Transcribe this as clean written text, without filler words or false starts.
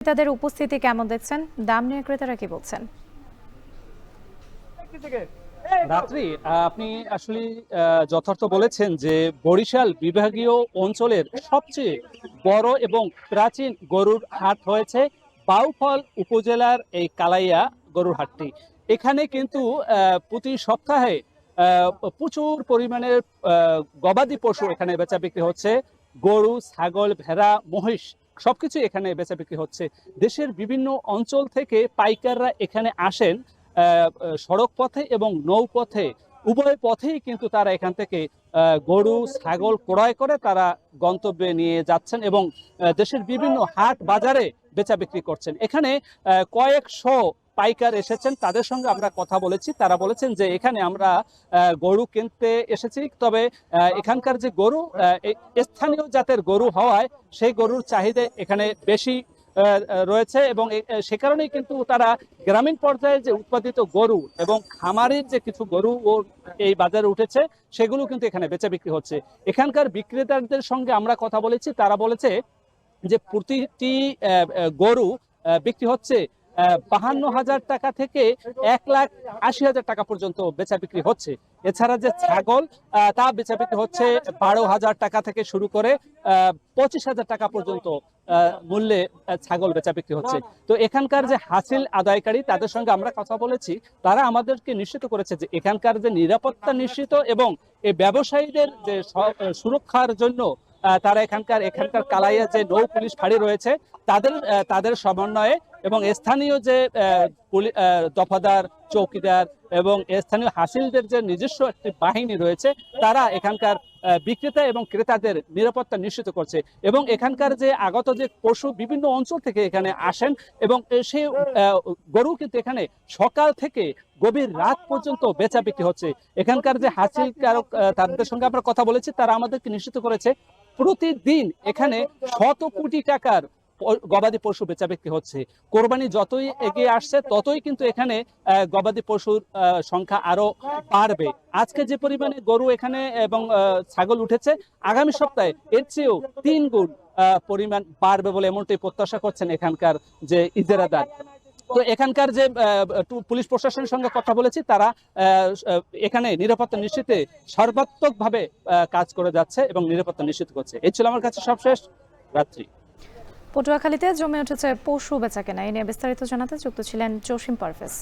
ক্রেতাদের উপস্থিতি কেমন দেখছেন? দাম নিয়ে ক্রেতারা কি বলছেন? রাত্রি আপনি আসলে যথার্থ বলেছেন যে বরিশাল বিভাগীয় অঞ্চলের সবচেয়ে বড় এবং প্রাচীন গরুর হাট হয়েছে বাউফল উপজেলার এই কালাইয়া গরুর হাটটি। এখানে কিন্তু প্রতি সপ্তাহে আহ, প্রচুর পরিমাণের গবাদি পশু এখানে বেচা বিক্রি হচ্ছে। গরু, ছাগল, ভেড়া, মহিষ সবকিছু এখানে বেচা বিক্রি হচ্ছে। দেশের বিভিন্ন অঞ্চল থেকে পাইকাররা এখানে আসেন সড়ক পথে এবং নৌপথে, উভয় পথেই কিন্তু তারা এখান থেকে গরু, ছাগল ক্রয় করে তারা গন্তব্যে নিয়ে যাচ্ছেন এবং দেশের বিভিন্ন হাট বাজারে বেচা বিক্রি করছেন। এখানে কয়েকশো পাইকার এসেছেন, তাদের সঙ্গে আমরা কথা বলেছি। তারা বলেছেন যে এখানে আমরা গরু কিনতে এসেছি, তবে এখানকার যে গরু স্থানীয় জাতের গরু হওয়ায় সেই গরুর চাহিদা এখানে বেশি রয়েছে এবং সে কারণেই কিন্তু তারা গ্রামীণ পর্যায়ে যে উৎপাদিত গরু এবং খামারের যে কিছু গরু ও এই বাজারে উঠেছে সেগুলো কিন্তু এখানে বেচা বিক্রি হচ্ছে। এখানকার বিক্রেতাদের সঙ্গে আমরা কথা বলেছি, তারা বলেছে যে প্রতিটি গরু বিক্রি হচ্ছে 52,000 টাকা থেকে 1,80,000 টাকা পর্যন্ত বেচা বিক্রি হচ্ছে। এছাড়া যে ছাগল তা বেচা বিক্রি হচ্ছে 12,000 টাকা থেকে শুরু করে 25,000 টাকা পর্যন্ত মূল্যে ছাগল বেচা বিক্রি হচ্ছে। তো এখানকার যে হাসিল আদায়কারী তাদের সঙ্গে আমরা কথা বলেছি, তারা আমাদেরকে নিশ্চিত করেছে যে এখানকার যে নিরাপত্তা নিশ্চিত এবং এই ব্যবসায়ীদের যে সুরক্ষার জন্য তারা এখানকার কালাইয়া যে নৌ পুলিশ ফাঁড়ি রয়েছে তাদের সমন্বয়ে এবং স্থানীয় যে দফাদার, চৌকিদার এবং স্থানীয় হাসিলদের যে নিজস্ব একটি বাহিনী রয়েছে, তারা এখানকার বিক্রেতা এবং ক্রেতাদের নিরাপত্তা নিশ্চিত করছে। এবং এখানকার যে আগত যে পশু বিভিন্ন অঞ্চল থেকে এখানে আসেন এবং সেই গরু কিন্তু এখানে সকাল থেকে গভীর রাত পর্যন্ত বেচা বিক্রি হচ্ছে। এখানকার যে হাসিল কারক তাদের সঙ্গে আমরা কথা বলেছি, তারা আমাদেরকে নিশ্চিত করেছে প্রতিদিন এখানে শত কোটি টাকার গবাদি পশু বেচা বিক্রি হচ্ছে। কোরবানি যতই এগিয়ে আসছে ততই কিন্তু এখানে গবাদি পশুর সংখ্যা আরো বাড়বে। আজকে যে পরিমাণে গরু এখানে এবং ছাগল উঠেছে, আগামী সপ্তাহে এর চেয়েও 3 গুণ পরিমাণ বাড়বে বলে এমনটাই প্রত্যাশা করছেন এখানকার যে ইজারাদার। তো এখানকার যে পুলিশ প্রশাসনের সঙ্গে কথা বলেছি, তারা এখানে নিরাপত্তা নিশ্চিতে সর্বাত্মকভাবে কাজ করে যাচ্ছে এবং নিরাপত্তা নিশ্চিত করছে। এই ছিল আমার কাছে সবশেষ। রাত্রি। পটুয়াখালীতে জমে উঠেছে পশু বেচাকেনা। এ নিয়ে বিস্তারিত জানাতে যুক্ত ছিলেন জসিম পারভেজ।